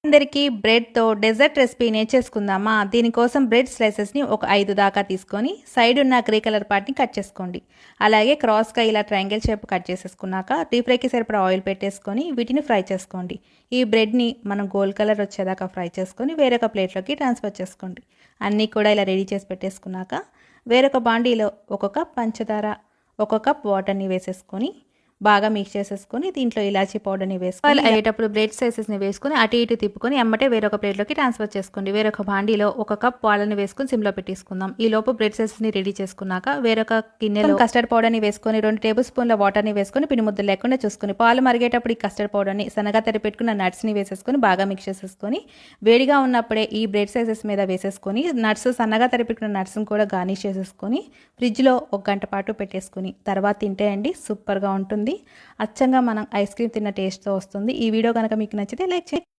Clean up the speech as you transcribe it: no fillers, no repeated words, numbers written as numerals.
అందరికీ బ్రెడ్తో dessert recipe నేర్చేసుకుందామా. దీనికోసం bread స్లైసెస్ని ఒక 5 దాకా తీసుకొని సైడ్ ఉన్న గ్రే కలర్ పార్ట్ని కట్ చేసుకోండి. అలాగే క్రాస్గా ఇలా ట్రయాంగిల్ షేప్ కట్ చేసేసుకున్నాక డీప్ ఫ్రైకి సరిపడా ఆయిల్ పెట్టేసుకొని వీటిని ఫ్రై చేసుకోండి. ఈ బ్రెడ్ని మనం గోల్డ్ కలర్ వచ్చేదాకా ఫ్రై చేసుకొని వేరొక ప్లేట్లోకి ట్రాన్స్ఫర్ చేసుకోండి. అన్నీ కూడా ఇలా రెడీ చేసి పెట్టేసుకున్నాక వేరొక బాండీలో 1 కప్ పంచదార, 1 కప్ వాటర్ని వేసేసుకొని బాగా మిక్స్ చేసేసుకొని దీంట్లో ఇలాచీ పౌడర్ని వేసుకొని అయ్యేటప్పుడు బ్రెడ్ స్లైసెస్ని వేసుకొని అటు ఇటు తిప్పుకొని ఎమ్మటే వేరొక ప్లేట్లోకి ట్రాన్స్ఫర్ చేసుకోండి. వేరొక బాండీలో 1 కప్ పాలని వేసుకొని సిమ్లో పెట్టేసుకుందాం. ఈ లోపు బ్రెడ్ స్లైసెస్ని రెడీ చేసుకున్నాక వేరొక గిన్నెలో కస్టర్డ్ పౌడర్ని వేసుకొని 2 టేబుల్ స్పూన్ల వాటర్ని వేసుకొని పిండి ముద్దలు లేకుండా చూసుకొని పాలు మరిగేటప్పుడు ఈ కస్టర్డ్ పౌడర్ని సన్నగా తరిపెట్టుకున్న నట్స్ని వేసేసుకొని బాగా మిక్స్ చేసేసుకొని వేడిగా ఉన్నప్పుడే ఈ బ్రెడ్ స్లైసెస్ మీద వేసేసుకొని నట్స్ సన్నగా తరిపెట్టుకున్న నట్స్ని కూడా గార్నిష్ చేసేసుకొని ఫ్రిడ్జ్లో 1 గంట పాటు పెట్టేసుకొని తర్వాత తింటే అండి సూపర్గా ఉంటుంది. అచ్చంగా మనం ఐస్ క్రీమ్ తిన్న టేస్ట్తో వస్తుంది. ఈ వీడియో కనుక మీకు నచ్చితే లైక్ చేయండి.